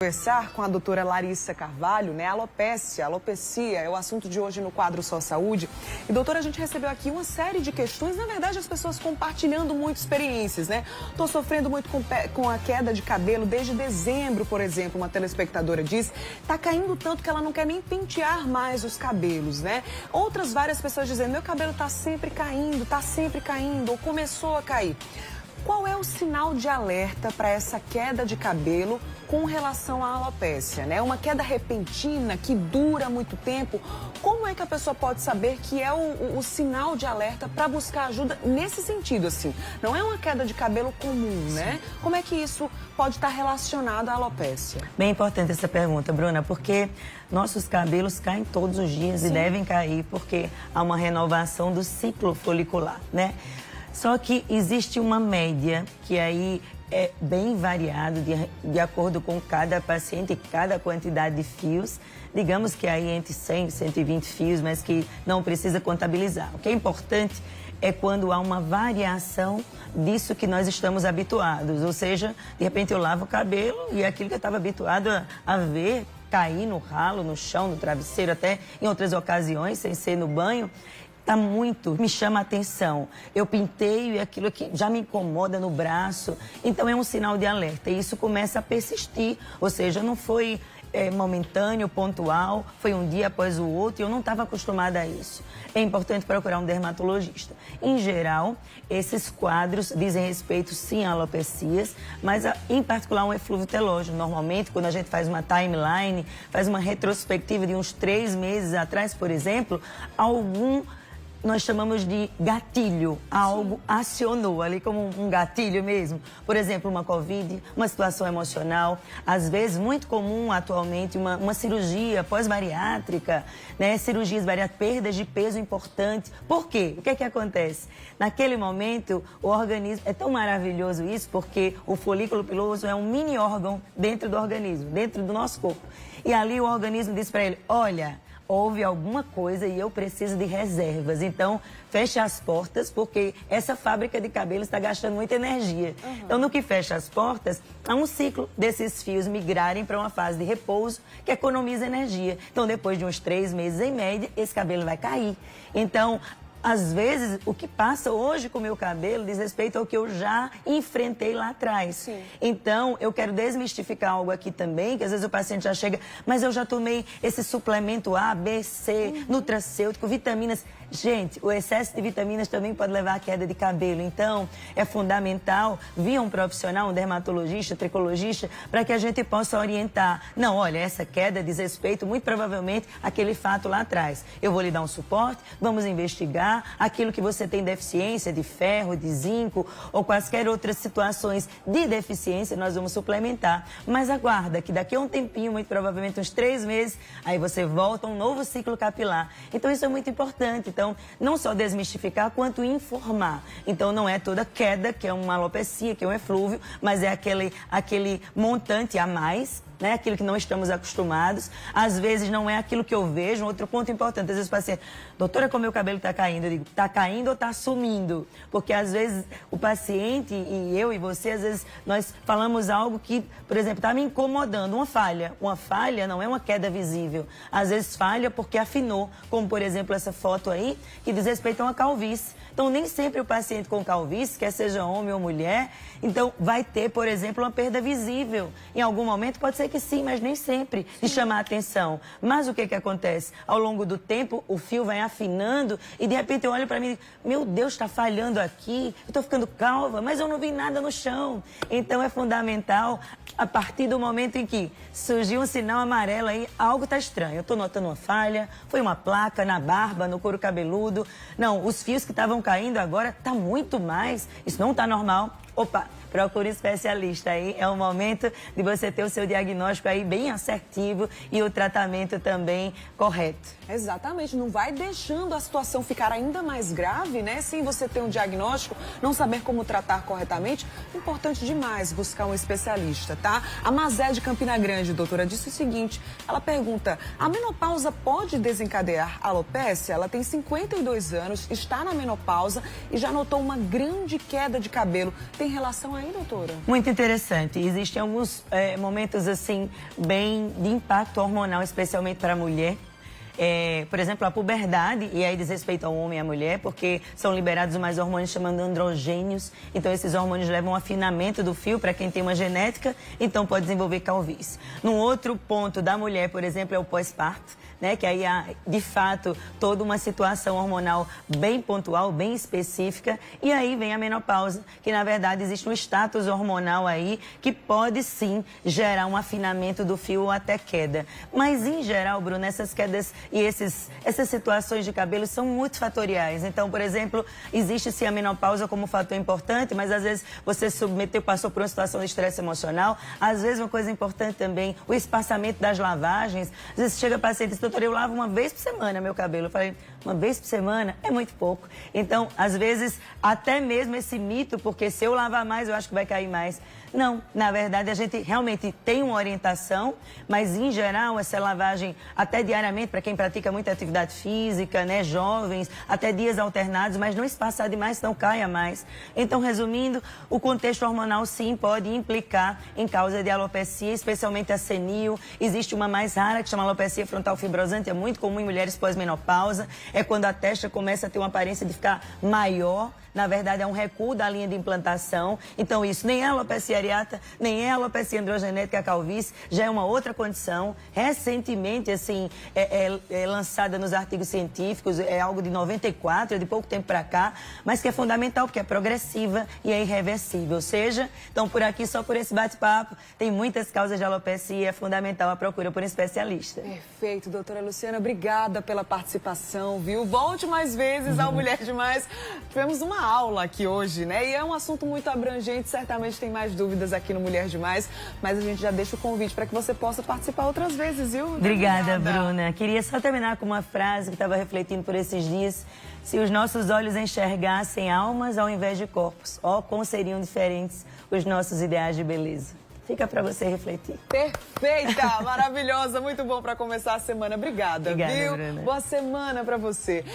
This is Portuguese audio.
Conversar com a doutora Larissa Carvalho, né? Alopecia é o assunto de hoje no quadro Só Saúde. E doutora, a gente recebeu aqui uma série de questões, na verdade as pessoas compartilhando muito experiências, né? Tô sofrendo muito com a queda de cabelo desde dezembro, por exemplo, uma telespectadora diz, tá caindo tanto que ela não quer nem pentear mais os cabelos, né? Outras várias pessoas dizendo, meu cabelo tá sempre caindo, ou começou a cair. Qual é o sinal de alerta para essa queda de cabelo com relação à alopecia, né? Uma queda repentina que dura muito tempo. Como é que a pessoa pode saber que é o sinal de alerta para buscar ajuda nesse sentido, assim? Não é uma queda de cabelo comum, né? Como é que isso pode estar relacionado à alopecia? Bem importante essa pergunta, Bruna, porque nossos cabelos caem todos os dias e devem cair porque há uma renovação do ciclo folicular, né? Só que existe uma média que aí é bem variado de acordo com cada paciente e cada quantidade de fios. Digamos que aí entre 100 e 120 fios, mas que não precisa contabilizar. O que é importante é quando há uma variação disso que nós estamos habituados. Ou seja, de repente eu lavo o cabelo e aquilo que eu estava habituado a ver cair no ralo, no chão, no travesseiro, até em outras ocasiões, sem ser no banho, me chama a atenção. Eu penteio e aquilo aqui já me incomoda no braço. Então é um sinal de alerta e isso começa a persistir. Ou seja, não foi momentâneo, pontual, foi um dia após o outro e eu não estava acostumada a isso. É importante procurar um dermatologista. Em geral, esses quadros dizem respeito sim a alopecias, mas em particular um eflúvio telógeno. Normalmente, quando a gente faz uma timeline, faz uma retrospectiva de uns 3 meses atrás, por exemplo, nós chamamos de gatilho, algo acionou ali como um gatilho mesmo. Por exemplo, uma Covid, uma situação emocional, às vezes muito comum atualmente uma cirurgia pós-bariátrica, né? Cirurgias bariátricas, perdas de peso importantes. Por quê? O que é que acontece? Naquele momento, o organismo, é tão maravilhoso isso, porque o folículo piloso é um mini órgão dentro do organismo, dentro do nosso corpo. E ali o organismo diz para ele, olha, houve alguma coisa e eu preciso de reservas. Então, feche as portas, porque essa fábrica de cabelo está gastando muita energia. Então, no que fecha as portas, há um ciclo desses fios migrarem para uma fase de repouso que economiza energia. Então, depois de uns 3 meses em média, esse cabelo vai cair. Então, às vezes, o que passa hoje com o meu cabelo diz respeito ao que eu já enfrentei lá atrás. Sim. Então, eu quero desmistificar algo aqui também, que às vezes o paciente já chega, mas eu já tomei esse suplemento A, B, C, nutracêutico, vitaminas. Gente, o excesso de vitaminas também pode levar à queda de cabelo. Então, é fundamental vir um profissional, um dermatologista, tricologista, para que a gente possa orientar. Não, olha, essa queda diz respeito muito provavelmente àquele fato lá atrás. Eu vou lhe dar um suporte, vamos investigar aquilo que você tem deficiência de ferro, de zinco ou quaisquer outras situações de deficiência, nós vamos suplementar. Mas aguarda que daqui a um tempinho, muito provavelmente uns 3 meses, aí você volta a um novo ciclo capilar. Então isso é muito importante. Então, não só desmistificar, quanto informar. Então, não é toda queda, que é uma alopecia, que é um eflúvio, mas é aquele montante a mais, né? Aquilo que não estamos acostumados. Às vezes não é aquilo que eu vejo. Um outro ponto importante, às vezes o paciente, doutora, como meu cabelo está caindo? Eu digo, está caindo ou está sumindo? Porque às vezes o paciente e eu e você, às vezes nós falamos algo que, por exemplo, está me incomodando, uma falha. Uma falha não é uma queda visível. Às vezes falha porque afinou, como por exemplo essa foto aí, que diz respeito a uma calvície. Então nem sempre o paciente com calvície, quer seja homem ou mulher, então vai ter, por exemplo, uma perda visível. Em algum momento pode ser que sim, mas nem sempre, de chamar a atenção. Mas o que acontece? Ao longo do tempo, o fio vai afinando e de repente eu olho para mim e digo, meu Deus, está falhando aqui, eu estou ficando calva, mas eu não vi nada no chão. Então é fundamental, a partir do momento em que surgiu um sinal amarelo aí, algo está estranho. Eu estou notando uma falha, foi uma placa na barba, no couro cabeludo. Não, os fios que estavam caindo agora está muito mais, isso não está normal. Opa, procure um especialista aí, é o momento de você ter o seu diagnóstico aí bem assertivo e o tratamento também correto. Exatamente, não vai deixando a situação ficar ainda mais grave, né? Sem você ter um diagnóstico, não saber como tratar corretamente, importante demais buscar um especialista, tá? A Mazé de Campina Grande, doutora, disse o seguinte, ela pergunta, a menopausa pode desencadear alopecia? Ela tem 52 anos, está na menopausa e já notou uma grande queda de cabelo. Tem relação a hein, doutora? Muito interessante. Existem alguns momentos, assim, bem de impacto hormonal, especialmente para a mulher. Por exemplo, a puberdade, e aí diz respeito ao homem e à mulher, porque são liberados mais hormônios chamando androgênios. Então, esses hormônios levam ao afinamento do fio para quem tem uma genética, então pode desenvolver calvície. Num outro ponto da mulher, por exemplo, é o pós-parto, né? Que aí há, de fato, toda uma situação hormonal bem pontual, bem específica. E aí vem a menopausa, que na verdade existe um status hormonal aí que pode sim gerar um afinamento do fio ou até queda. Mas, em geral, Bruno, essas quedas e essas situações de cabelo são multifatoriais. Então, por exemplo, existe sim a menopausa como fator importante, mas às vezes você passou por uma situação de estresse emocional. Às vezes, uma coisa importante também, o espaçamento das lavagens. Às vezes chega paciente e diz, doutor, eu lavo uma vez por semana meu cabelo. Eu falei, uma vez por semana é muito pouco. Então, às vezes, até mesmo esse mito, porque se eu lavar mais, eu acho que vai cair mais. Não, na verdade, a gente realmente tem uma orientação, mas, em geral, essa lavagem, até diariamente, para quem pratica muita atividade física, né, jovens, até dias alternados, mas não espaçar demais, não caia mais. Então, resumindo, o contexto hormonal, sim, pode implicar em causa de alopecia, especialmente a senil. Existe uma mais rara, que chama alopecia frontal fibrosante, é muito comum em mulheres pós-menopausa, é quando a testa começa a ter uma aparência de ficar maior. Na verdade, é um recuo da linha de implantação. Então, isso nem é alopecia areata, nem é alopecia androgenética, a calvície, já é uma outra condição. Recentemente, assim, lançada nos artigos científicos, é algo de 94, é de pouco tempo para cá, mas que é fundamental, porque é progressiva e é irreversível. Ou seja, então, por aqui, só por esse bate-papo, tem muitas causas de alopecia e é fundamental a procura por um especialista. Perfeito, doutora Luciana, obrigada pela participação, viu? Volte mais vezes ao Mulher Demais. Tivemos uma aula aqui hoje, né? E é um assunto muito abrangente, certamente tem mais dúvidas aqui no Mulher Demais, mas a gente já deixa o convite para que você possa participar outras vezes, viu? Obrigada, Bruna. Queria só terminar com uma frase que estava refletindo por esses dias. Se os nossos olhos enxergassem almas ao invés de corpos, ó, como seriam diferentes os nossos ideais de beleza. Fica para você refletir. Perfeita, maravilhosa, muito bom para começar a semana. Obrigada, Obrigada, viu? Bruna. Boa semana para você.